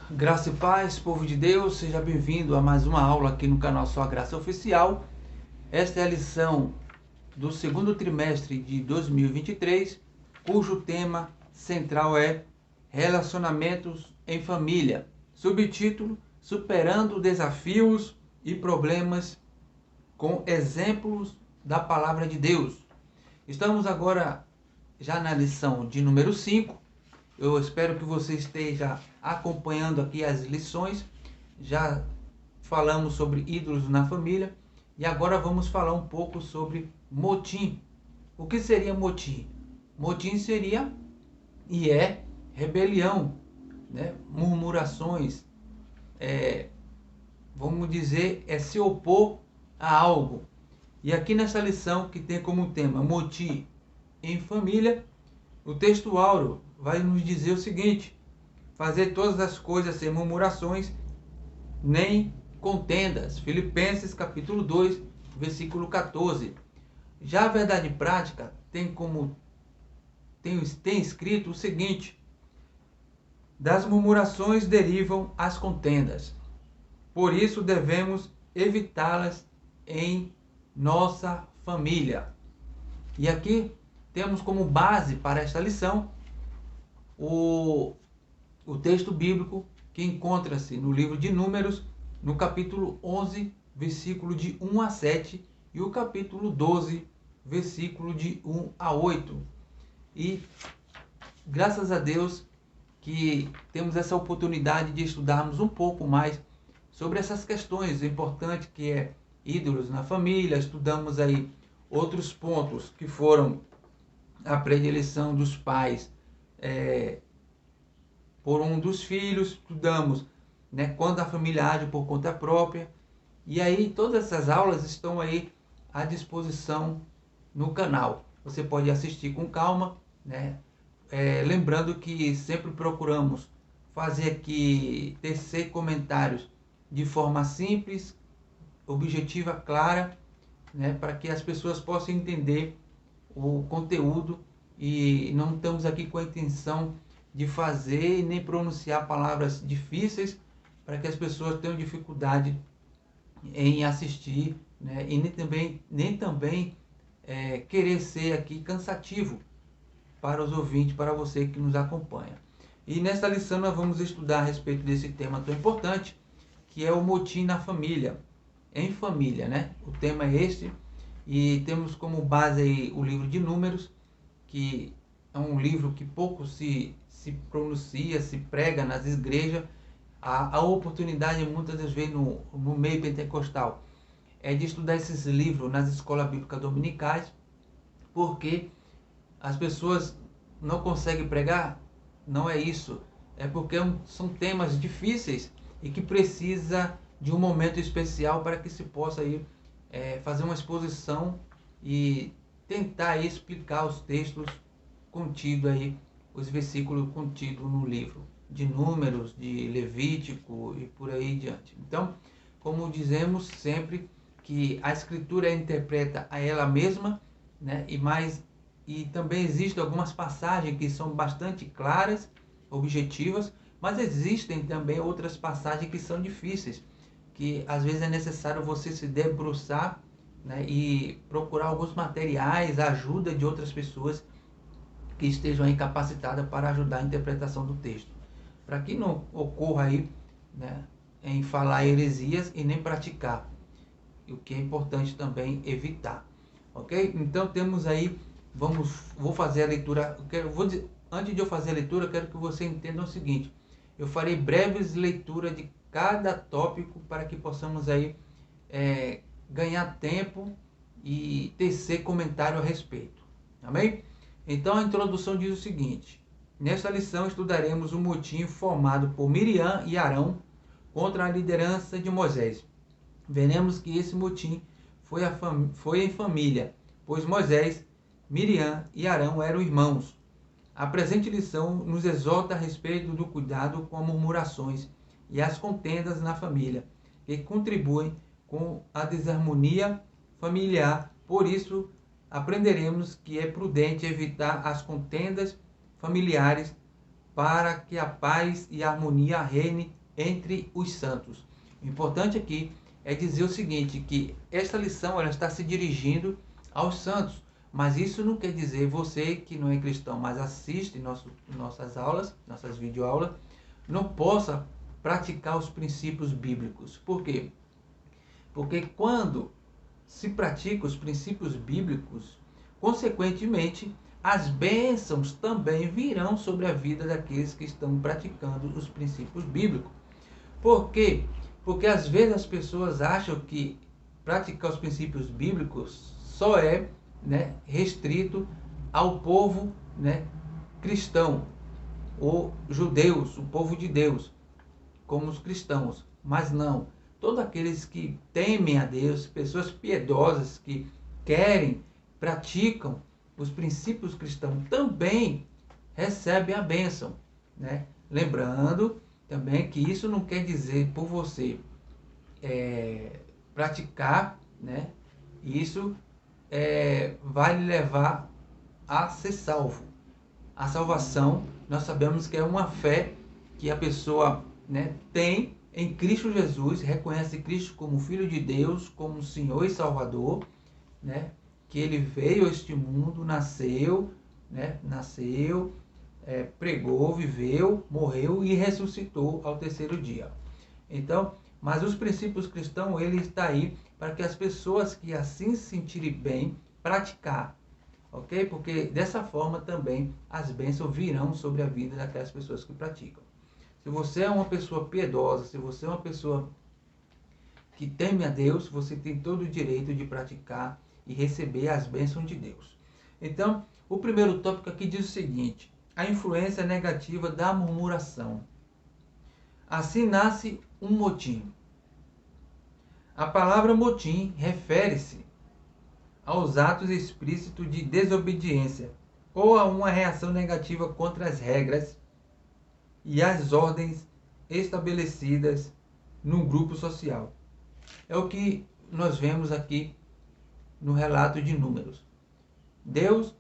Graça e paz, povo de Deus, seja bem-vindo a mais uma aula aqui no canal Só Graça Oficial. Esta é a lição do segundo trimestre de 2023, cujo tema central é Relacionamentos em Família. Subtítulo: Superando desafios e problemas com exemplos da Palavra de Deus. Estamos agora já na lição de número 5. Eu espero que você esteja acompanhando aqui as lições. Já falamos sobre ídolos na família e agora vamos falar um pouco sobre motim. O que seria motim? Motim seria e é rebelião, né? Murmurações, vamos dizer, é se opor a algo. E aqui nessa lição que tem como tema motim em família, o texto áureo vai nos dizer o seguinte: fazer todas as coisas sem murmurações nem contendas. Filipenses capítulo 2, versículo 14. Já a verdade prática tem escrito o seguinte: das murmurações derivam as contendas. Por isso devemos evitá-las em nossa família. E aqui temos como base para esta lição o texto bíblico que encontra-se no livro de Números, no capítulo 11, versículo de 1 a 7, e o capítulo 12, versículo de 1 a 8. E graças a Deus que temos essa oportunidade de estudarmos um pouco mais sobre essas questões importantes que é ídolos na família. Estudamos aí outros pontos que foram a predileção dos pais por um dos filhos, estudamos, né, quando a família age por conta própria. E aí todas essas aulas estão aí à disposição no canal. Você pode assistir com calma, né? Lembrando que sempre procuramos fazer aqui, tecer comentários de forma simples, objetiva, clara, né, para que as pessoas possam entender o conteúdo, e não estamos aqui com a intenção de fazer nem pronunciar palavras difíceis para que as pessoas tenham dificuldade em assistir, né, e nem também querer ser aqui cansativo para os ouvintes, para você que nos acompanha. E nesta lição nós vamos estudar a respeito desse tema tão importante, que é o motim na família, em família, né? O tema é este, e temos como base aí o livro de Números, que é um livro que pouco se pronuncia, se prega nas igrejas. A oportunidade muitas das vezes no meio pentecostal é de estudar esses livros nas escolas bíblicas dominicais, porque as pessoas não conseguem pregar. Não é isso, é porque são temas difíceis e que precisa de um momento especial para que se possa aí, fazer uma exposição e tentar aí explicar os textos contidos aí, os versículos contidos no livro de Números, de Levítico e por aí diante. Então, como dizemos sempre, que a Escritura interpreta a ela mesma, né? E também existem algumas passagens que são bastante claras, objetivas, mas existem também outras passagens que são difíceis, que às vezes é necessário você se debruçar, né, e procurar alguns materiais, a ajuda de outras pessoas que estejam aí capacitadas para ajudar a interpretação do texto, para que não ocorra aí, né, em falar heresias e nem praticar, o que é importante também evitar, ok? Então temos aí, vou fazer a leitura, antes de eu fazer a leitura, eu quero que você entenda o seguinte: eu farei breves leituras de cada tópico para que possamos aí ganhar tempo e tecer comentário a respeito, amém? Então a introdução diz o seguinte: nesta lição estudaremos o motim formado por Miriam e Arão contra a liderança de Moisés. Veremos que esse motim foi em família, pois Moisés, Miriam e Arão eram irmãos. A presente lição nos exorta a respeito do cuidado com as murmurações e as contendas na família, que contribuem com a desarmonia familiar. Por isso, aprenderemos que é prudente evitar as contendas familiares para que a paz e a harmonia reine entre os santos. O importante aqui é dizer o seguinte, que esta lição ela está se dirigindo aos santos, mas isso não quer dizer você que não é cristão, mas assiste nossas aulas, nossas videoaulas, não possa praticar os princípios bíblicos. Por quê? Porque quando se pratica os princípios bíblicos, consequentemente, as bênçãos também virão sobre a vida daqueles que estão praticando os princípios bíblicos. Por quê? Porque às vezes as pessoas acham que praticar os princípios bíblicos só é, restrito ao povo, cristão, ou judeus, o povo de Deus, como os cristãos. Mas não. Todos aqueles que temem a Deus, pessoas piedosas que querem, praticam os princípios cristãos, também recebem a bênção. Lembrando também que isso não quer dizer por você praticar, isso vai lhe levar a ser salvo. A salvação, nós sabemos que é uma fé que a pessoa tem em Cristo Jesus, reconhece Cristo como Filho de Deus, como Senhor e Salvador, que Ele veio a este mundo, nasceu, pregou, viveu, morreu e ressuscitou ao terceiro dia. Então, mas os princípios cristãos, ele está aí para que as pessoas que assim se sentirem bem, praticar, ok? Porque dessa forma também as bênçãos virão sobre a vida daquelas pessoas que praticam. Se você é uma pessoa piedosa, se você é uma pessoa que teme a Deus, você tem todo o direito de praticar e receber as bênçãos de Deus. Então, o primeiro tópico aqui diz o seguinte: a influência negativa da murmuração. Assim nasce um motim. A palavra motim refere-se aos atos explícitos de desobediência ou a uma reação negativa contra as regras e as ordens estabelecidas num grupo social. É o que nós vemos aqui no relato de Números. Deus,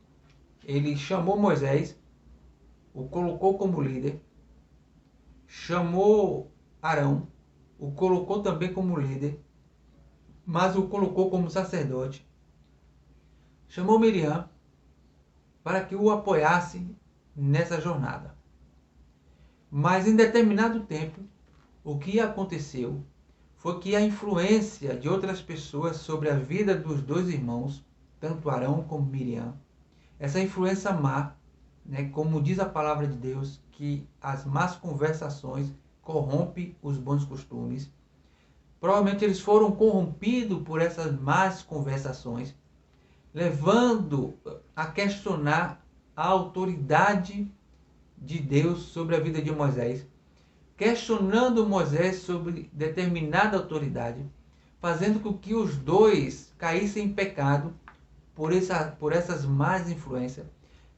ele chamou Moisés, o colocou como líder, chamou Arão, o colocou também como líder, mas o colocou como sacerdote. Chamou Miriam para que o apoiasse nessa jornada. Mas em determinado tempo, o que aconteceu foi que a influência de outras pessoas sobre a vida dos dois irmãos, tanto Arão como Miriam, essa influência má, como diz a palavra de Deus, que as más conversações corrompem os bons costumes. Provavelmente eles foram corrompidos por essas más conversações, levando a questionar a autoridade de Deus sobre a vida de Moisés, questionando Moisés sobre determinada autoridade, fazendo com que os dois caíssem em pecado por essas más influências,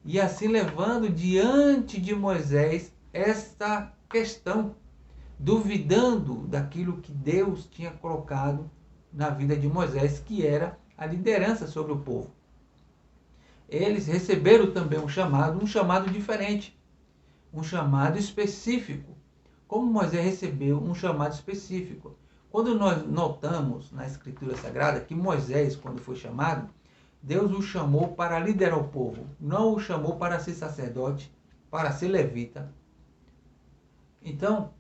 e assim levando diante de Moisés esta questão, duvidando daquilo que Deus tinha colocado na vida de Moisés, que era a liderança sobre o povo. Eles receberam também um chamado diferente, um chamado específico. Como Moisés recebeu um chamado específico? Quando nós notamos na Escritura Sagrada que Moisés, quando foi chamado, Deus o chamou para liderar o povo, não o chamou para ser sacerdote, para ser levita. Então,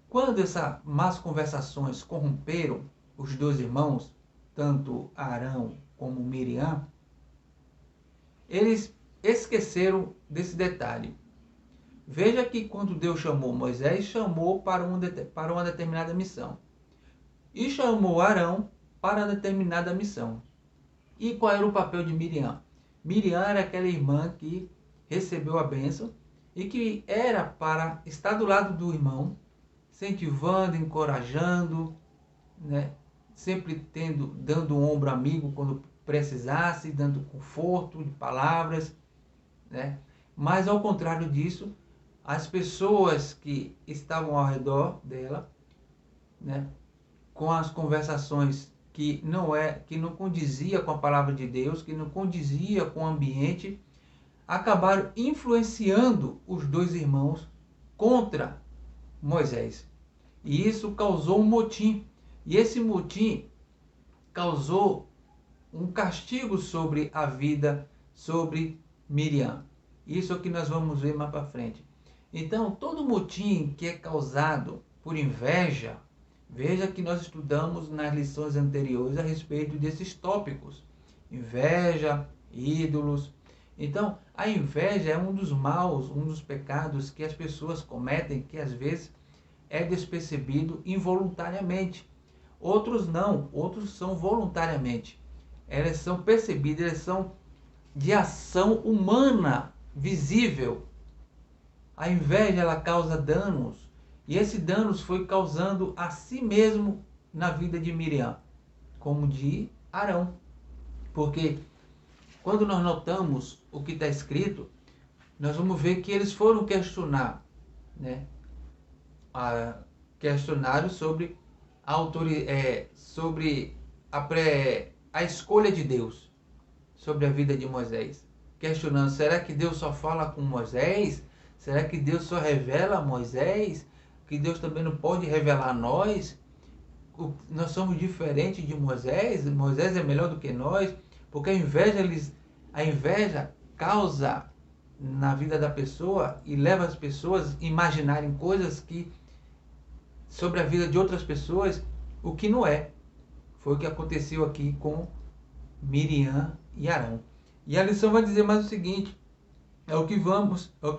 quando essas más conversações corromperam os dois irmãos, tanto Arão como Miriam, eles esqueceram desse detalhe. Veja que quando Deus chamou Moisés, chamou para uma determinada missão. E chamou Arão para determinada missão. E qual era o papel de Miriam? Miriam era aquela irmã que recebeu a bênção e que era para estar do lado do irmão, incentivando, encorajando, sempre dando um ombro amigo quando precisasse, dando conforto de palavras, Mas ao contrário disso, as pessoas que estavam ao redor dela, com as conversações que não condizia com a palavra de Deus, que não condizia com o ambiente, acabaram influenciando os dois irmãos contra Moisés. E isso causou um motim. E esse motim causou um castigo sobre a vida, sobre Miriam. Isso é o que nós vamos ver mais para frente. Então, todo motim que é causado por inveja, veja que nós estudamos nas lições anteriores a respeito desses tópicos. Inveja, ídolos. Então, a inveja é um dos maus, um dos pecados que as pessoas cometem, que às vezes é despercebido involuntariamente. Outros não, outros são voluntariamente. Elas são percebidas, elas são de ação humana, visível. A inveja, ela causa danos, e esse danos foi causando a si mesmo na vida de Miriam, como de Arão. Porque quando nós notamos o que está escrito, nós vamos ver que eles foram questionar, né? Questionário sobre sobre a escolha de Deus sobre a vida de Moisés, questionando: será que Deus só fala com Moisés? Será que Deus só revela a Moisés? Que Deus também não pode revelar a nós? Nós somos diferentes de Moisés? Moisés é melhor do que nós? Porque a inveja causa na vida da pessoa e leva as pessoas a imaginarem coisas que sobre a vida de outras pessoas, o que não é. Foi o que aconteceu aqui com Miriam e Arão. E a lição vai dizer mais o seguinte: é o que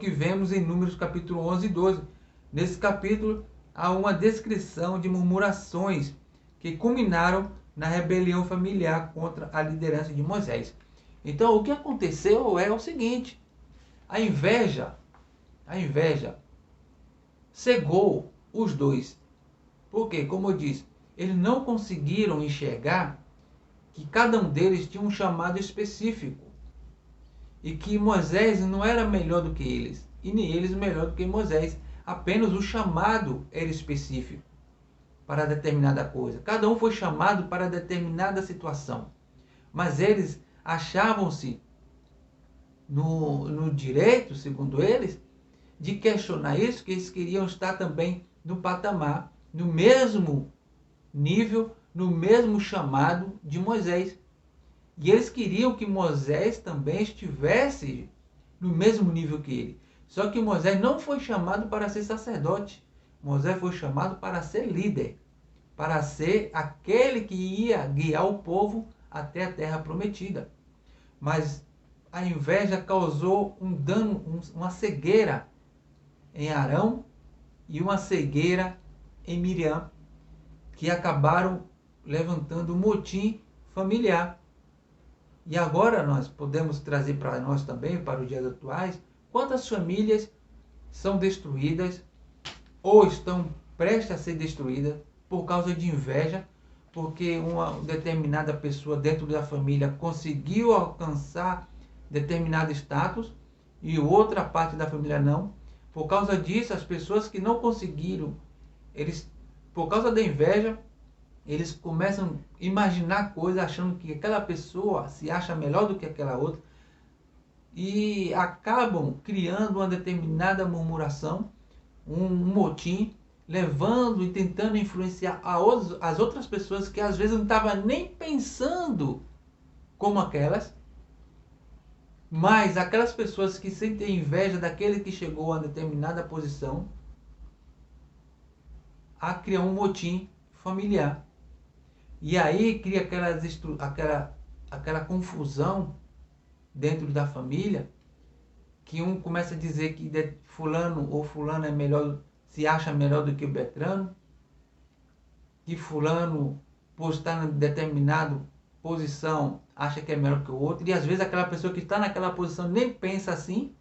vemos em Números capítulo 11 e 12. Nesse capítulo há uma descrição de murmurações que culminaram na rebelião familiar contra a liderança de Moisés. Então, o que aconteceu é o seguinte: a inveja cegou os dois. Porque, como eu disse, eles não conseguiram enxergar que cada um deles tinha um chamado específico. E que Moisés não era melhor do que eles, e nem eles melhor do que Moisés. Apenas o chamado era específico para determinada coisa. Cada um foi chamado para determinada situação. Mas eles achavam-se no direito, segundo eles, de questionar isso, que eles queriam estar também no patamar, no mesmo nível, no mesmo chamado de Moisés. E eles queriam que Moisés também estivesse no mesmo nível que ele. Só que Moisés não foi chamado para ser sacerdote. Moisés foi chamado para ser líder, para ser aquele que ia guiar o povo até a terra prometida. Mas a inveja causou um dano, uma cegueira em Arão e uma cegueira em Miriam, que acabaram levantando um motim familiar. E agora nós podemos trazer para nós também, para os dias atuais, quantas famílias são destruídas ou estão prestes a ser destruídas por causa de inveja, porque uma determinada pessoa dentro da família conseguiu alcançar determinado status e outra parte da família não. Por causa disso, as pessoas que não conseguiram, por causa da inveja, eles começam a imaginar coisas achando que aquela pessoa se acha melhor do que aquela outra e acabam criando uma determinada murmuração, um motim, levando e tentando influenciar as outras pessoas que às vezes não estavam nem pensando como aquelas, mas aquelas pessoas que sentem inveja daquele que chegou a determinada posição, a criar um motim familiar. E aí cria aquela confusão dentro da família, que um começa a dizer que fulano ou fulana é melhor, se acha melhor do que o Beltrano, que fulano, por estar em determinada posição, acha que é melhor que o outro, e às vezes aquela pessoa que está naquela posição nem pensa assim,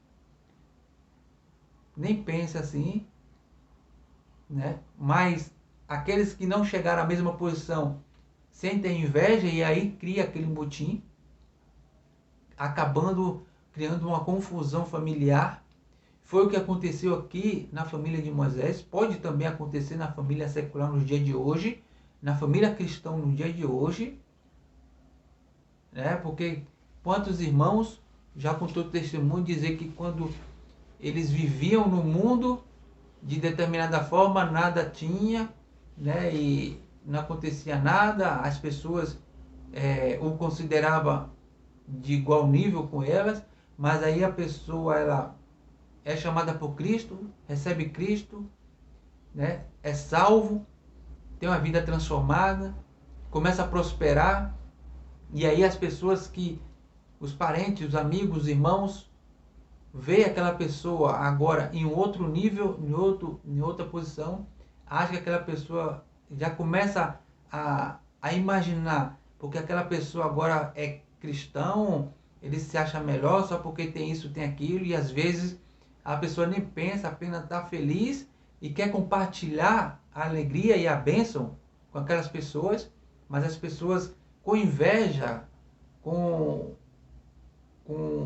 né? Mas aqueles que não chegaram à mesma posição sentem inveja e aí cria aquele motim, criando uma confusão familiar. Foi o que aconteceu aqui na família de Moisés, pode também acontecer na família secular nos dias de hoje, na família cristã no dia de hoje, né? Porque quantos irmãos já contou testemunho, dizer que quando eles viviam no mundo, de determinada forma, nada tinha, né? E não acontecia nada, as pessoas o consideravam de igual nível com elas, mas aí a pessoa ela é chamada por Cristo, recebe Cristo, né? É salvo, tem uma vida transformada, começa a prosperar, e aí as pessoas que, os parentes, os amigos, os irmãos, vê aquela pessoa agora em outro nível, em outra posição, acha que aquela pessoa já começa a imaginar, porque aquela pessoa agora é cristão, ele se acha melhor só porque tem isso, tem aquilo, e às vezes a pessoa nem pensa, apenas está feliz e quer compartilhar a alegria e a bênção com aquelas pessoas, mas as pessoas com inveja, com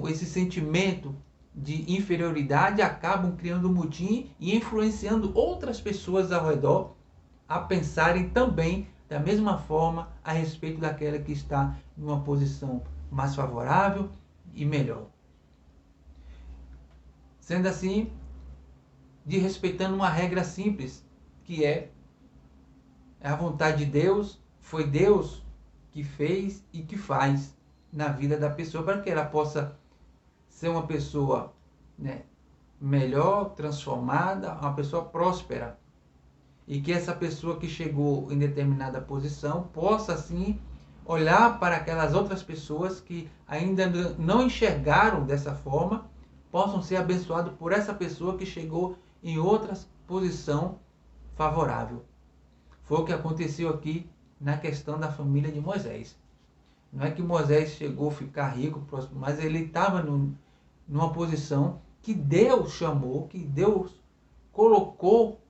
esse sentimento de inferioridade, acabam criando um motim e influenciando outras pessoas ao redor a pensarem também da mesma forma a respeito daquela que está em uma posição mais favorável e melhor. Sendo assim, desrespeitando uma regra simples, que é a vontade de Deus, foi Deus que fez e que faz na vida da pessoa para que ela possa ser uma pessoa, né, melhor, transformada, uma pessoa próspera. E que essa pessoa que chegou em determinada posição possa, assim, olhar para aquelas outras pessoas que ainda não enxergaram dessa forma, possam ser abençoados por essa pessoa que chegou em outra posição favorável. Foi o que aconteceu aqui na questão da família de Moisés. Não é que Moisés chegou a ficar rico, próximo, mas ele estava numa posição que Deus chamou, que Deus colocou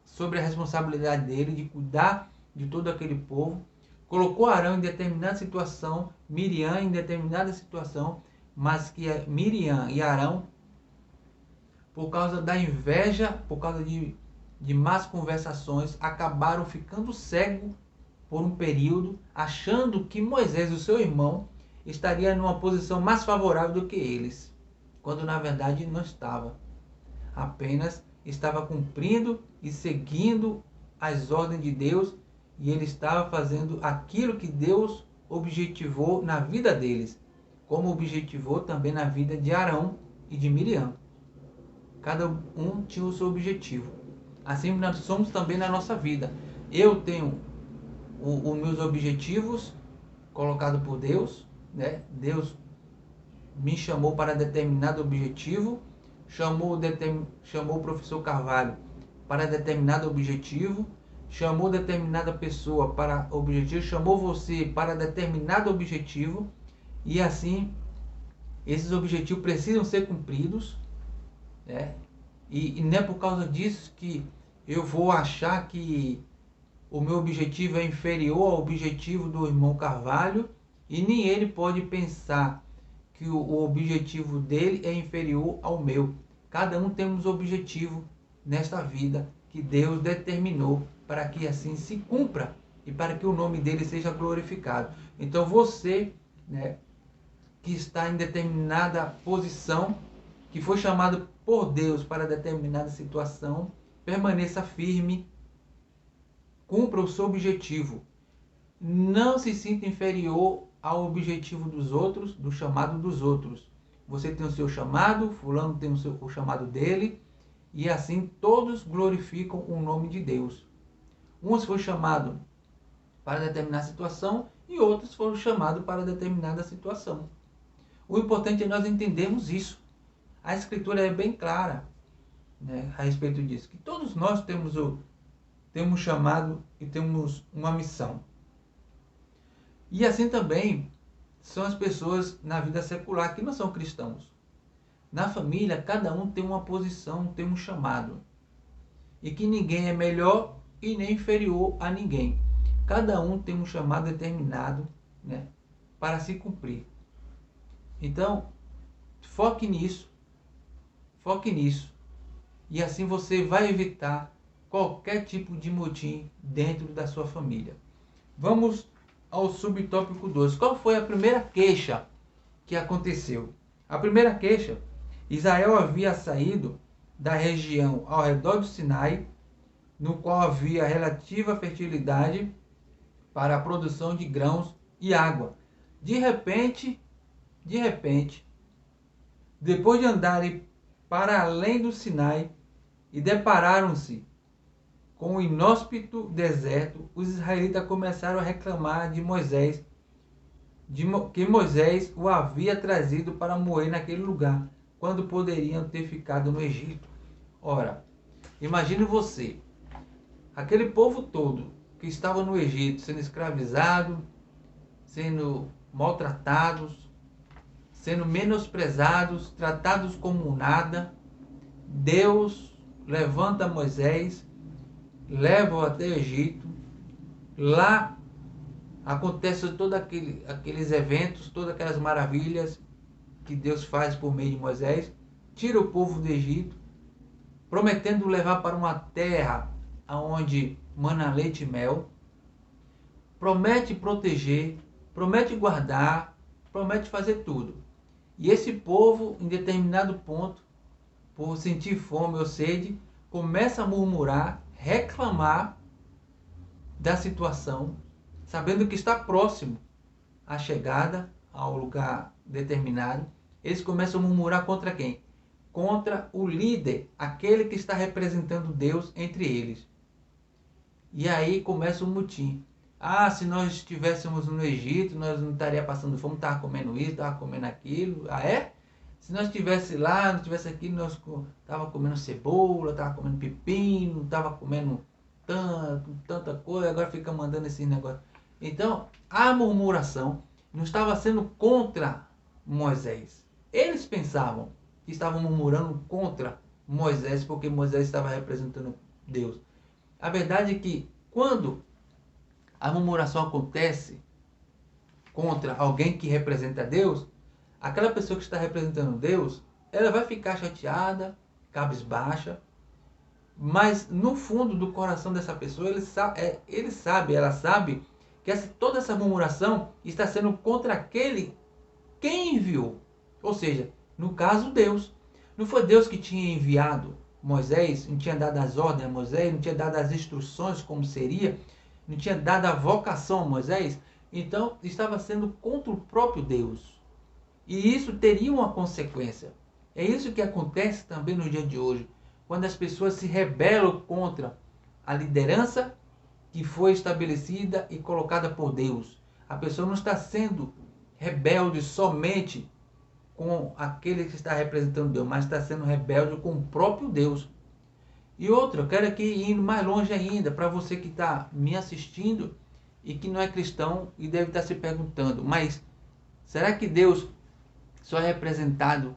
sobre a responsabilidade dele de cuidar de todo aquele povo. Colocou Arão em determinada situação, Miriam em determinada situação, mas que Miriam e Arão, por causa da inveja, por causa de más conversações, acabaram ficando cegos por um período, achando que Moisés, o seu irmão, estaria numa posição mais favorável do que eles, quando na verdade não estava. Apenas estava cumprindo e seguindo as ordens de Deus, e ele estava fazendo aquilo que Deus objetivou na vida deles, como objetivou também na vida de Arão e de Miriam. Cada um tinha o seu objetivo. Assim nós somos também na nossa vida. Eu tenho os meus objetivos colocados por Deus, né? Deus me chamou para determinado objetivo, chamou o professor Carvalho para determinado objetivo, chamou determinada pessoa para objetivo, chamou você para determinado objetivo, e assim esses objetivos precisam ser cumpridos, né? E não é por causa disso que eu vou achar que o meu objetivo é inferior ao objetivo do irmão Carvalho, e nem ele pode pensar que o objetivo dele é inferior ao meu. Cada um temos objetivo nesta vida que Deus determinou para que assim se cumpra e para que o nome dele seja glorificado. Então você, né, que está em determinada posição, que foi chamado por Deus para determinada situação, permaneça firme, cumpra o seu objetivo. Não se sinta inferior ao objetivo dos outros, do chamado dos outros. Você tem o seu chamado, fulano tem o chamado dele, e assim todos glorificam o nome de Deus. Uns foram chamados para determinada situação e outros foram chamados para determinada situação. O importante é nós entendermos isso. A Escritura é bem clara, né, a respeito disso, que todos nós temos um chamado e temos uma missão. E assim também são as pessoas na vida secular que não são cristãos. Na família, cada um tem uma posição, tem um chamado. E que ninguém é melhor e nem inferior a ninguém. Cada um tem um chamado determinado, né, para se cumprir. Então, foque nisso. Foque nisso. E assim você vai evitar qualquer tipo de motim dentro da sua família. Vamos ao subtópico 2. Qual foi a primeira queixa que aconteceu? A primeira queixa: Israel havia saído da região ao redor do Sinai, no qual havia relativa fertilidade para a produção de grãos e água. De repente, depois de andarem para além do Sinai e depararam-se com o inóspito deserto, os israelitas começaram a reclamar de Moisés, que Moisés o havia trazido para morrer naquele lugar, quando poderiam ter ficado no Egito. Ora, imagine você, aquele povo todo que estava no Egito, sendo escravizado, sendo maltratados, sendo menosprezados, tratados como nada. Deus levanta Moisés, leva-o até o Egito. Lá acontecem todos aqueles eventos, todas aquelas maravilhas que Deus faz por meio de Moisés. Tira o povo do Egito, prometendo levar para uma terra onde mana leite e mel. Promete proteger, promete guardar, promete fazer tudo. E esse povo, em determinado ponto, por sentir fome ou sede, começa a murmurar, reclamar da situação, sabendo que está próximo à chegada ao lugar determinado. Eles começam a murmurar contra quem? Contra o líder, aquele que está representando Deus entre eles. E aí começa um motim. Ah, se nós estivéssemos no Egito, nós não estaríamos passando fome, estava comendo isso, estava comendo aquilo. Ah, é? Se nós estivesse lá, não estivesse aqui, nós estava comendo cebola, estava comendo pepino, estava comendo tanta coisa, agora fica mandando esse negócio. Então, a murmuração não estava sendo contra Moisés. Eles pensavam que estavam murmurando contra Moisés, porque Moisés estava representando Deus. A verdade é que quando a murmuração acontece contra alguém que representa Deus, aquela pessoa que está representando Deus, ela vai ficar chateada, cabisbaixa, mas no fundo do coração dessa pessoa, ela sabe que toda essa murmuração está sendo contra aquele quem enviou. Ou seja, no caso, Deus. Não foi Deus que tinha enviado Moisés, não tinha dado as ordens a Moisés, não tinha dado as instruções como seria, não tinha dado a vocação a Moisés. Então, estava sendo contra o próprio Deus. E isso teria uma consequência. É isso que acontece também no dia de hoje, quando as pessoas se rebelam contra a liderança que foi estabelecida e colocada por Deus. A pessoa não está sendo rebelde somente com aquele que está representando Deus, mas está sendo rebelde com o próprio Deus. E outra, eu quero aqui ir mais longe ainda, para você que está me assistindo e que não é cristão e deve estar se perguntando, mas será que Deus só é representado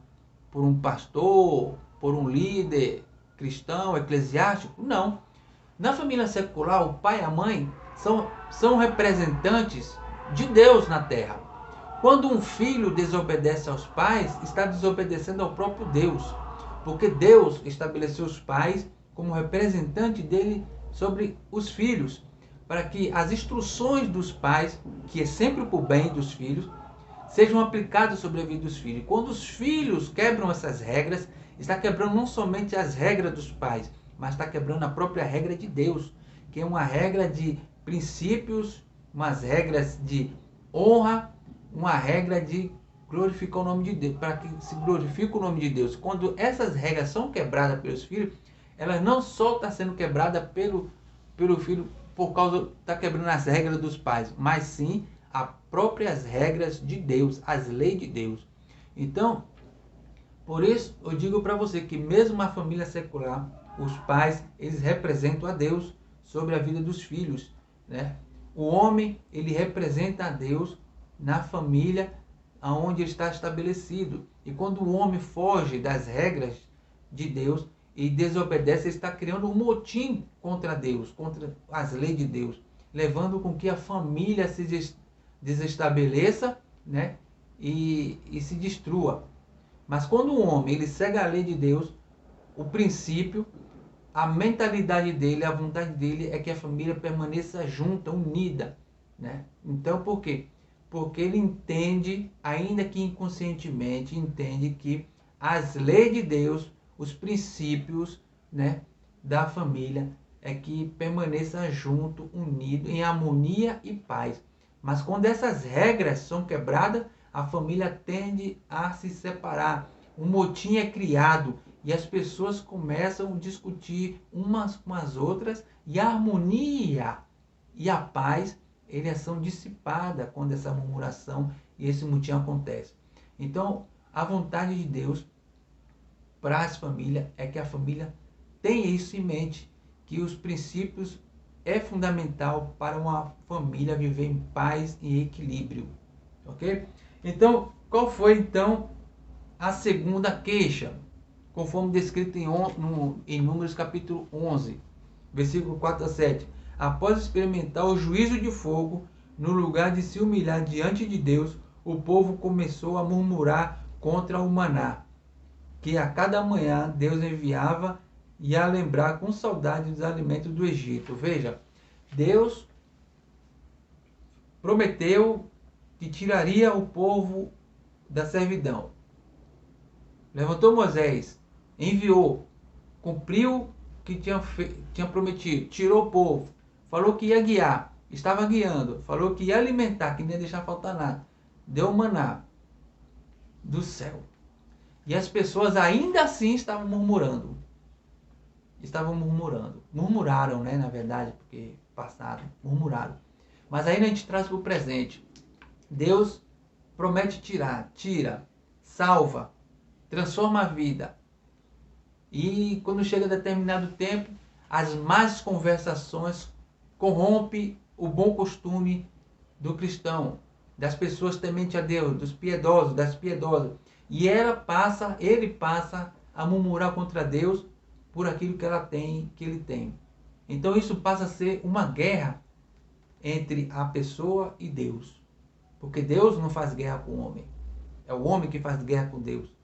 por um pastor, por um líder cristão, eclesiástico? Não. Na família secular, o pai e a mãe são representantes de Deus na terra. Quando um filho desobedece aos pais, está desobedecendo ao próprio Deus, porque Deus estabeleceu os pais como representante dele sobre os filhos, para que as instruções dos pais, que é sempre para o bem dos filhos, sejam aplicadas sobre a vida dos filhos. Quando os filhos quebram essas regras, está quebrando não somente as regras dos pais, mas está quebrando a própria regra de Deus, que é uma regra de princípios, umas regras de honra, uma regra de glorificar o nome de Deus, para que se glorifique o nome de Deus. Quando essas regras são quebradas pelos filhos, elas não só estão sendo quebradas pelo filho por causa está quebrando as regras dos pais, mas sim as próprias regras de Deus, as leis de Deus. Então, por isso eu digo para você que mesmo a família secular, os pais, eles representam a Deus sobre a vida dos filhos, né? O homem, ele representa a Deus na família onde ele está estabelecido. E quando o homem foge das regras de Deus e desobedece, ele está criando um motim contra Deus, contra as leis de Deus, levando com que a família se desestabeleça, né? e se destrua. Mas quando o homem ele segue a lei de Deus, o princípio, a mentalidade dele, a vontade dele é que a família permaneça junta, unida, né? Então, por quê? porque ele entende, ainda que inconscientemente, entende que as leis de Deus, os princípios, né, da família é que permaneça junto, unido, em harmonia e paz. Mas quando essas regras são quebradas, a família tende a se separar. Um motim é criado e as pessoas começam a discutir umas com as outras e a harmonia e a paz eles são dissipadas quando essa murmuração e esse motim acontece. Então, a vontade de Deus para as famílias é que a família tenha isso em mente, que os princípios é fundamental para uma família viver em paz e equilíbrio, ok? Então, qual foi então a segunda queixa? Conforme descrito em Números capítulo 11, versículo 4 a 7. Após experimentar o juízo de fogo, no lugar de se humilhar diante de Deus, o povo começou a murmurar contra o maná, que a cada manhã Deus enviava e a lembrar com saudade dos alimentos do Egito. Veja, Deus prometeu que tiraria o povo da servidão. Levantou Moisés, enviou, cumpriu o que tinha prometido, tirou o povo, falou que ia guiar, estava guiando, falou que ia alimentar, que não ia deixar faltar nada. Deu maná do céu. E as pessoas ainda assim estavam murmurando. Murmuraram, né, na verdade, porque passaram, murmuraram. Mas aí a gente traz para o presente. Deus promete tirar, tira, salva, transforma a vida. E quando chega determinado tempo, as más conversações corrompem o bom costume do cristão, das pessoas tementes a Deus, dos piedosos, das piedosas. E ele passa a murmurar contra Deus por aquilo que ele tem. Então isso passa a ser uma guerra entre a pessoa e Deus. Porque Deus não faz guerra com o homem. É o homem que faz guerra com Deus.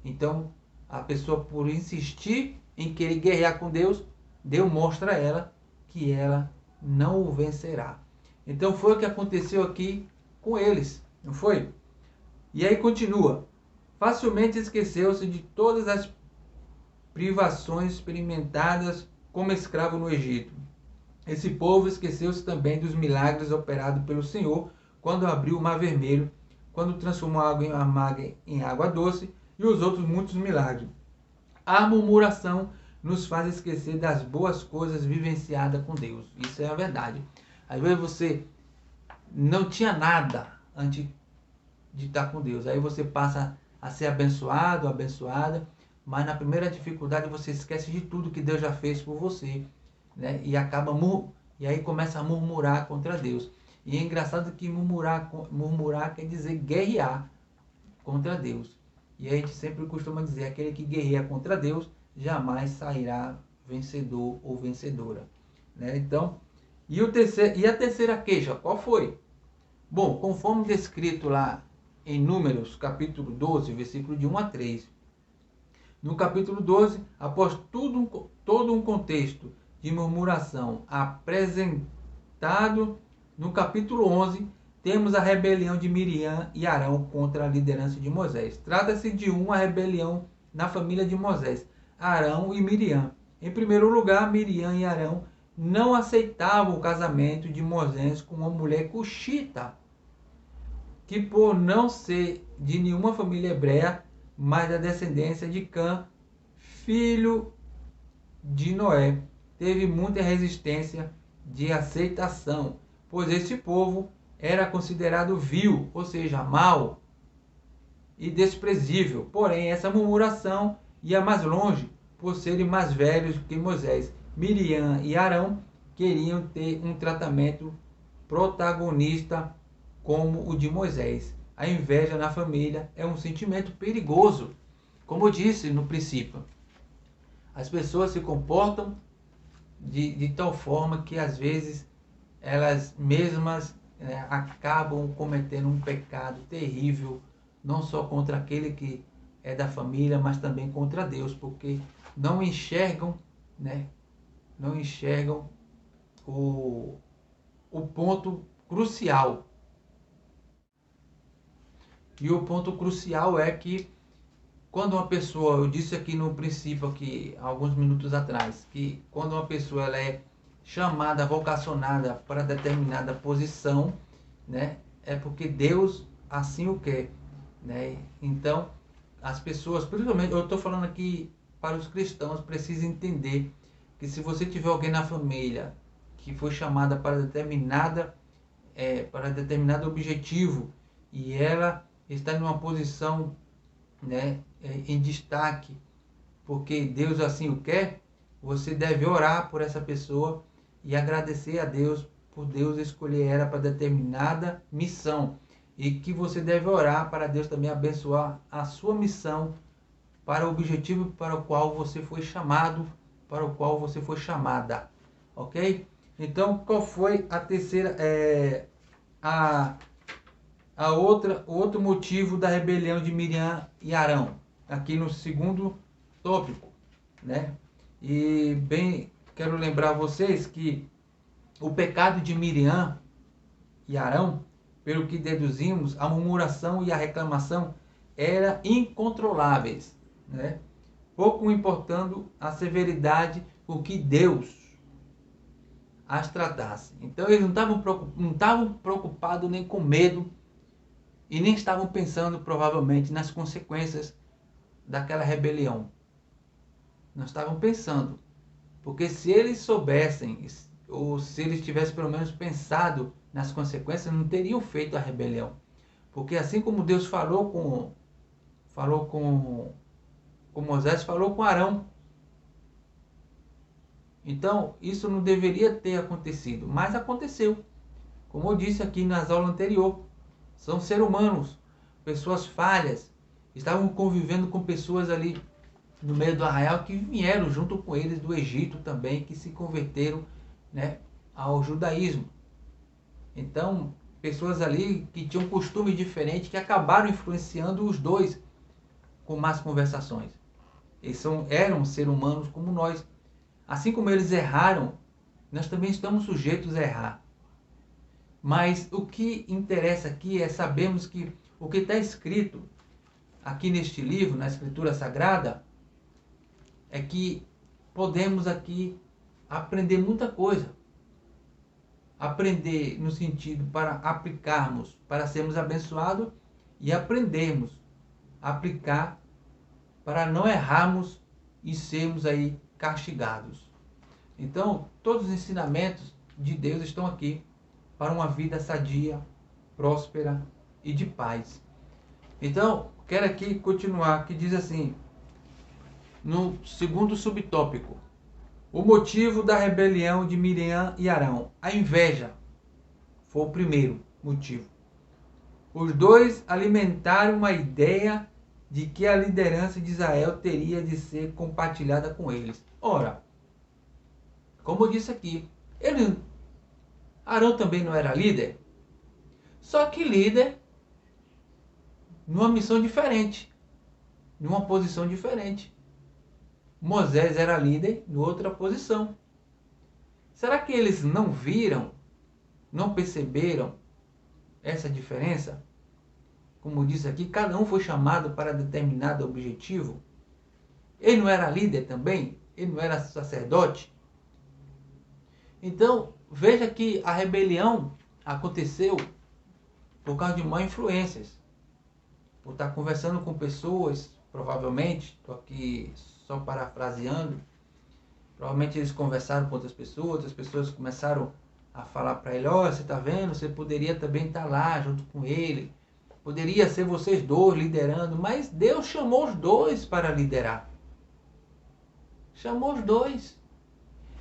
Então, a pessoa, por insistir em querer guerrear com Deus, Deus mostra a ela que ela não o vencerá. Então foi o que aconteceu aqui com eles, não foi? E aí continua. Facilmente esqueceu-se de todas as privações experimentadas como escravo no Egito. Esse povo esqueceu-se também dos milagres operados pelo Senhor quando abriu o Mar Vermelho, quando transformou a água amarga em água doce e os outros muitos milagres. A murmuração nos faz esquecer das boas coisas vivenciadas com Deus. Isso é a verdade. Às vezes você não tinha nada antes de estar com Deus. Aí você passa a ser abençoado, abençoada, mas na primeira dificuldade você esquece de tudo que Deus já fez por você, né? E aí começa a murmurar contra Deus. E é engraçado que murmurar quer dizer guerrear contra Deus. E a gente sempre costuma dizer, aquele que guerreia contra Deus jamais sairá vencedor ou vencedora, né? Então, e a terceira queixa, qual foi? Bom, conforme descrito lá em Números, capítulo 12, versículo de 1 a 3. No capítulo 12, após todo um contexto de murmuração apresentado, no capítulo 11, temos a rebelião de Miriam e Arão contra a liderança de Moisés. Trata-se de uma rebelião na família de Moisés, Arão e Miriam. Em primeiro lugar, Miriam e Arão não aceitavam o casamento de Moisés com uma mulher cuxita, que por não ser de nenhuma família hebreia, mas da descendência de Cã, filho de Noé, teve muita resistência de aceitação, pois esse povo era considerado vil, ou seja, mau e desprezível. Porém, essa murmuração ia mais longe, por serem mais velhos que Moisés. Miriam e Arão queriam ter um tratamento protagonista como o de Moisés. A inveja na família é um sentimento perigoso. Como eu disse no princípio, as pessoas se comportam de tal forma que às vezes elas mesmas acabam cometendo um pecado terrível, não só contra aquele que é da família, mas também contra Deus, porque não enxergam, né, não enxergam o ponto crucial. E o ponto crucial é que quando uma pessoa, eu disse aqui no princípio, aqui, alguns minutos atrás, que quando uma pessoa ela é chamada, vocacionada para determinada posição, né, é porque Deus assim o quer, né? Então, as pessoas, principalmente, eu estou falando aqui para os cristãos, precisam entender que se você tiver alguém na família que foi chamada para determinado objetivo e ela está numa posição, né, em destaque, porque Deus assim o quer, você deve orar por essa pessoa e agradecer a Deus por Deus escolher ela para determinada missão. E que você deve orar para Deus também abençoar a sua missão para o objetivo para o qual você foi chamado, para o qual você foi chamada. Ok? Então, qual foi a terceira, o outro motivo da rebelião de Miriam e Arão? Aqui no segundo tópico, né? E bem, quero lembrar vocês que o pecado de Miriam e Arão, pelo que deduzimos, a murmuração e a reclamação eram incontroláveis, né? Pouco importando a severidade com que Deus as tratasse. Então eles não estavam preocupados nem com medo e nem estavam pensando provavelmente nas consequências daquela rebelião. Não estavam pensando, porque se eles soubessem, ou se eles tivessem pelo menos pensado nas consequências, não teriam feito a rebelião. Porque assim como Deus falou com Moisés, falou com Arão. Então, isso não deveria ter acontecido, mas aconteceu. Como eu disse aqui nas aulas anteriores, são seres humanos, pessoas falhas, estavam convivendo com pessoas ali no meio do arraial que vieram junto com eles do Egito também, que se converteram, né, ao judaísmo. Então, pessoas ali que tinham costume diferente, que acabaram influenciando os dois com más conversações. Eles eram seres humanos como nós. Assim como eles erraram, nós também estamos sujeitos a errar. Mas o que interessa aqui é sabermos que o que está escrito aqui neste livro, na Escritura Sagrada, é que podemos aqui aprender muita coisa. Aprender no sentido para aplicarmos, para sermos abençoados, e aprendermos a aplicar para não errarmos e sermos aí castigados. Então, todos os ensinamentos de Deus estão aqui para uma vida sadia, próspera e de paz. Então, quero aqui continuar, que diz assim, no segundo subtópico, o motivo da rebelião de Miriam e Arão. A inveja foi o primeiro motivo. Os dois alimentaram uma ideia de que a liderança de Israel teria de ser compartilhada com eles. Ora, como eu disse aqui, Arão também não era líder, só que líder numa missão diferente, numa posição diferente. Moisés era líder em outra posição. Será que eles não viram, não perceberam essa diferença? Como disse aqui, cada um foi chamado para determinado objetivo. Ele não era líder também? Ele não era sacerdote? Então, veja que a rebelião aconteceu por causa de má influências. Por estar conversando com pessoas, provavelmente, estou aqui só parafraseando, provavelmente eles conversaram com outras pessoas começaram a falar para ele, olha, você está vendo, você poderia também estar lá junto com ele, poderia ser vocês dois liderando, mas Deus chamou os dois para liderar. Chamou os dois.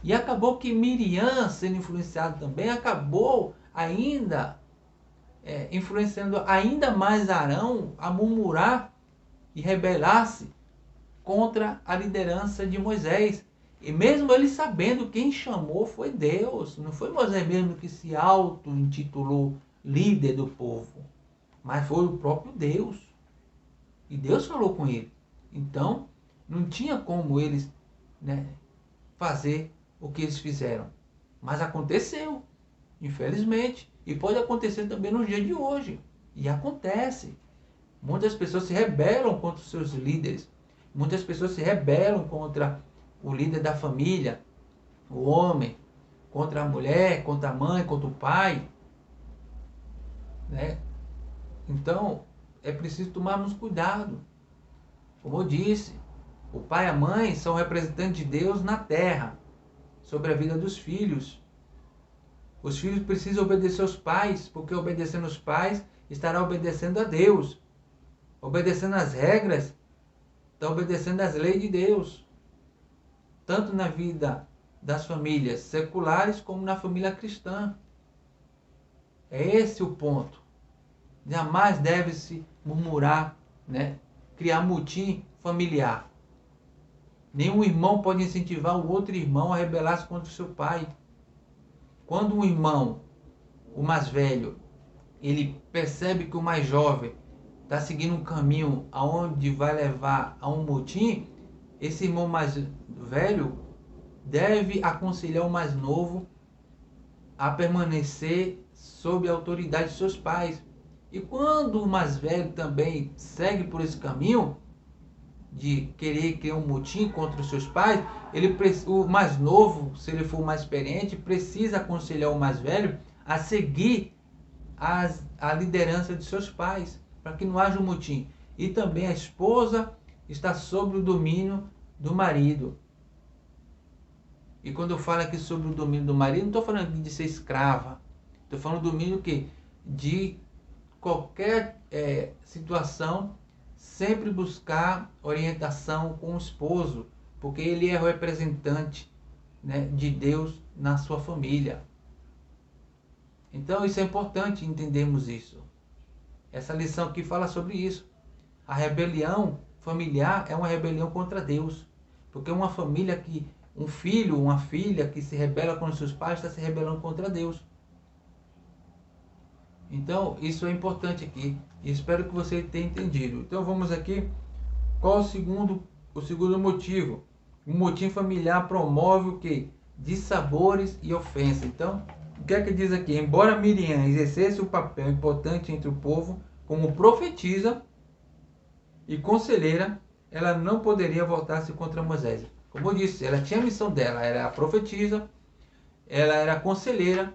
E acabou que Miriam, sendo influenciada também, acabou ainda influenciando ainda mais Arão a murmurar e rebelar-se contra a liderança de Moisés. E mesmo ele sabendo quem chamou foi Deus. Não foi Moisés mesmo que se auto-intitulou líder do povo. Mas foi o próprio Deus. E Deus falou com ele. Então, não tinha como eles, né, fazer o que eles fizeram. Mas aconteceu, infelizmente. E pode acontecer também no dia de hoje. E acontece. Muitas pessoas se rebelam contra os seus líderes. Muitas pessoas se rebelam contra o líder da família, o homem, contra a mulher, contra a mãe, contra o pai, né? Então, é preciso tomarmos cuidado. Como eu disse, o pai e a mãe são representantes de Deus na terra, sobre a vida dos filhos. Os filhos precisam obedecer aos pais, porque obedecendo aos pais, estará obedecendo a Deus. Obedecendo às regras, está obedecendo às leis de Deus. Tanto na vida das famílias seculares, como na família cristã. É esse o ponto. Jamais deve-se murmurar, né? Criar motim familiar. Nenhum irmão pode incentivar o outro irmão a rebelar-se contra o seu pai. Quando um irmão, o mais velho, ele percebe que o mais jovem está seguindo um caminho aonde vai levar a um motim, esse irmão mais velho deve aconselhar o mais novo a permanecer sob a autoridade de seus pais. E quando o mais velho também segue por esse caminho de querer criar um motim contra os seus pais, o mais novo, se ele for mais experiente, precisa aconselhar o mais velho a seguir a liderança de seus pais, para que não haja um motim. E também a esposa está sob o domínio do marido. E quando eu falo aqui sobre o domínio do marido, não estou falando de ser escrava. Estou falando do domínio que de qualquer situação, sempre buscar orientação com o esposo, porque ele é o representante, né, de Deus na sua família. Então isso é importante entendermos isso. Essa lição aqui fala sobre isso. A rebelião familiar é uma rebelião contra Deus, porque uma família que um filho, uma filha que se rebela contra seus pais está se rebelando contra Deus. Então, isso é importante aqui. E espero que você tenha entendido. Então, vamos aqui. Qual o segundo motivo? O motim familiar promove o quê? Dissabores e ofensa. Então, o que é que diz aqui? Embora Miriam exercesse um papel importante entre o povo como profetisa e conselheira, ela não poderia voltar-se contra Moisés. Como eu disse, ela tinha a missão dela, era a profetisa, ela era a conselheira,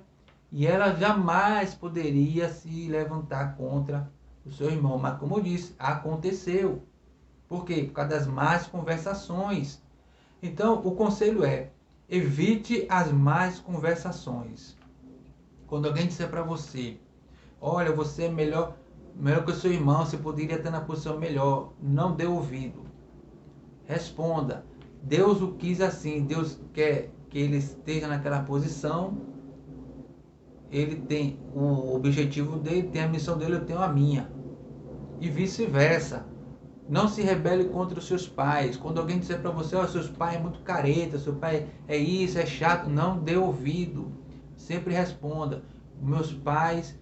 e ela jamais poderia se levantar contra o seu irmão. Mas como eu disse, aconteceu. Por quê? Por causa das más conversações. Então, o conselho é, evite as más conversações. Quando alguém disser para você, olha, você é melhor que o seu irmão, você poderia estar na posição melhor, não dê ouvido. Responda, Deus o quis assim, Deus quer que ele esteja naquela posição, ele tem o objetivo dele, tem a missão dele, eu tenho a minha. E vice-versa. Não se rebele contra os seus pais. Quando alguém disser para você, seus pais é muito careta, seu pai é isso, é chato, não dê ouvido. Sempre responda, meus pais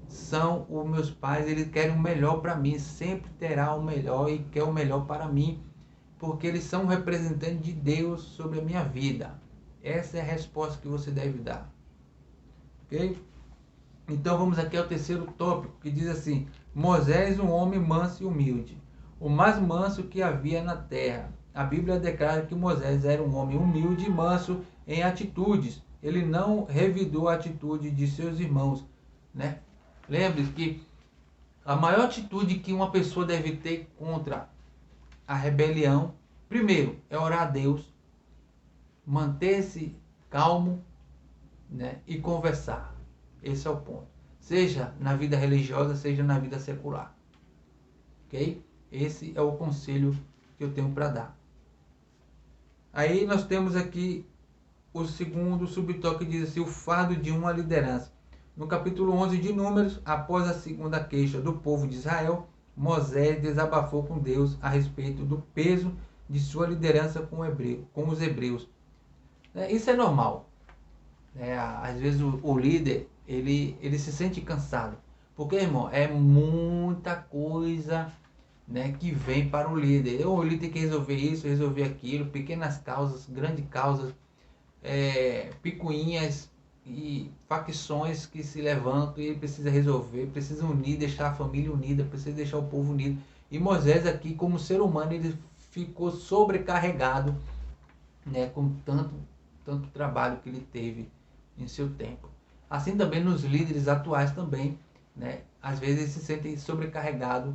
são os meus pais, eles querem o melhor para mim, sempre terá o melhor e quer o melhor para mim, porque eles são um representante de Deus sobre a minha vida. Essa é a resposta que você deve dar. Ok? Então vamos aqui ao terceiro tópico, que diz assim, Moisés, um homem manso e humilde, o mais manso que havia na terra. A Bíblia declara que Moisés era um homem humilde e manso em atitudes. Ele não revidou a atitude de seus irmãos, né? Lembre-se que a maior atitude que uma pessoa deve ter contra a rebelião, primeiro, é orar a Deus, manter-se calmo, né, e conversar. Esse é o ponto. Seja na vida religiosa, seja na vida secular. Ok? Esse é o conselho que eu tenho para dar. Aí nós temos aqui o segundo subtópico que diz assim, o fardo de uma liderança. No capítulo 11 de Números, após a segunda queixa do povo de Israel, Moisés desabafou com Deus a respeito do peso de sua liderança com os hebreus. Isso é normal. Às vezes o líder ele se sente cansado. Porque, irmão, é muita coisa, né, que vem para o líder. O líder tem que resolver isso, resolver aquilo, pequenas causas, grandes causas, picuinhas. e facções que se levantam, e ele precisa resolver, precisa unir, deixar a família unida, precisa deixar o povo unido. E Moisés aqui, como ser humano, ele ficou sobrecarregado, né, com tanto trabalho que ele teve em seu tempo. Assim também nos líderes atuais também, né, às vezes eles se sentem sobrecarregados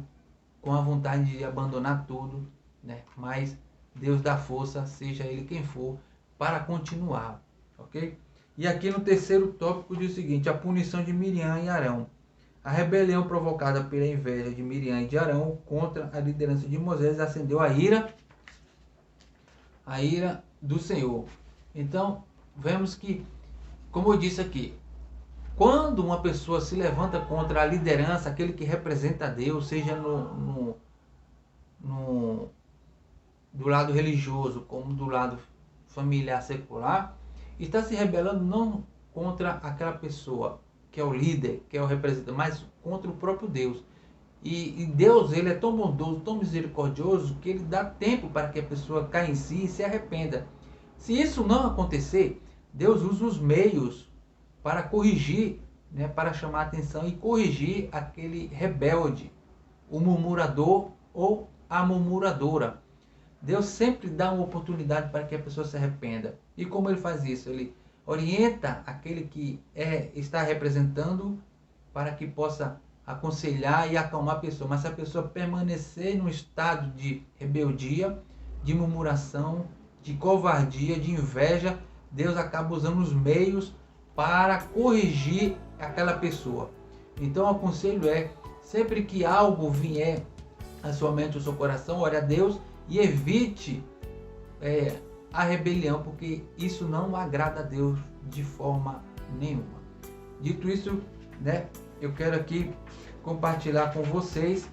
com a vontade de abandonar tudo, né, mas Deus dá força, seja ele quem for, para continuar, ok? E aqui no terceiro tópico diz o seguinte: a punição de Miriam e Arão. A rebelião provocada pela inveja de Miriam e de Arão contra a liderança de Moisés acendeu a ira do Senhor. Então, vemos que, como eu disse aqui, quando uma pessoa se levanta contra a liderança, aquele que representa a Deus, seja do lado religioso como do lado familiar secular, está se rebelando não contra aquela pessoa que é o líder, que é o representante, mas contra o próprio Deus. E Deus, ele é tão bondoso, tão misericordioso, que ele dá tempo para que a pessoa caia em si e se arrependa. Se isso não acontecer, Deus usa os meios para corrigir, né, para chamar a atenção e corrigir aquele rebelde, o murmurador ou a murmuradora. Deus sempre dá uma oportunidade para que a pessoa se arrependa. E como ele faz isso? Ele orienta aquele que está representando para que possa aconselhar e acalmar a pessoa. Mas se a pessoa permanecer num estado de rebeldia, de murmuração, de covardia, de inveja, Deus acaba usando os meios para corrigir aquela pessoa. Então o conselho é, sempre que algo vier à sua mente ou ao seu coração, ore a Deus e evite a rebelião, porque isso não agrada a Deus de forma nenhuma. Dito isso, né, eu quero aqui compartilhar com vocês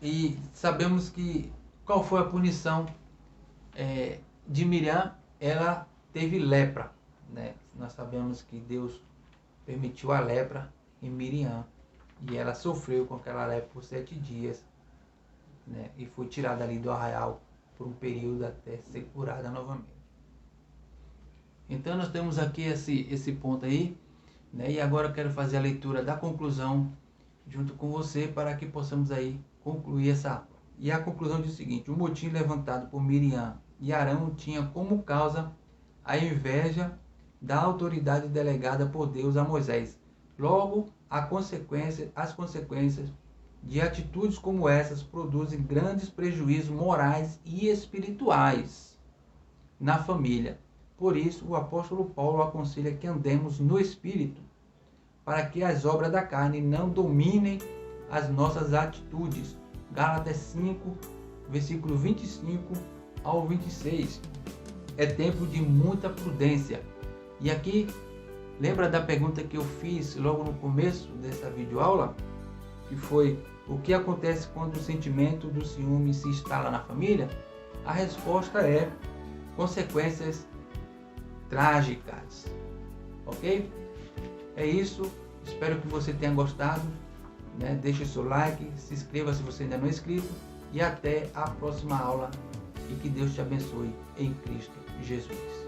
e sabemos que qual foi a punição de Miriam. Ela teve lepra, né? Nós sabemos que Deus permitiu a lepra em Miriam e ela sofreu com aquela lepra por 7 dias, né? E foi tirada ali do arraial por um período até ser curada novamente. Então nós temos aqui esse ponto aí, né? E agora eu quero fazer a leitura da conclusão junto com você para que possamos aí concluir essa aula. E a conclusão diz o seguinte: o motim levantado por Miriam e Arão tinha como causa a inveja da autoridade delegada por Deus a Moisés. Logo, as consequências de atitudes como essas produzem grandes prejuízos morais e espirituais na família. Por isso, o apóstolo Paulo aconselha que andemos no Espírito, para que as obras da carne não dominem as nossas atitudes. Gálatas 5, versículo 25 ao 26. É tempo de muita prudência. E aqui, lembra da pergunta que eu fiz logo no começo dessa videoaula? Que foi: o que acontece quando o sentimento do ciúme se instala na família? A resposta é consequências trágicas. Ok? É isso. Espero que você tenha gostado, né? Deixe o seu like, se inscreva se você ainda não é inscrito e até a próxima aula, e que Deus te abençoe em Cristo Jesus.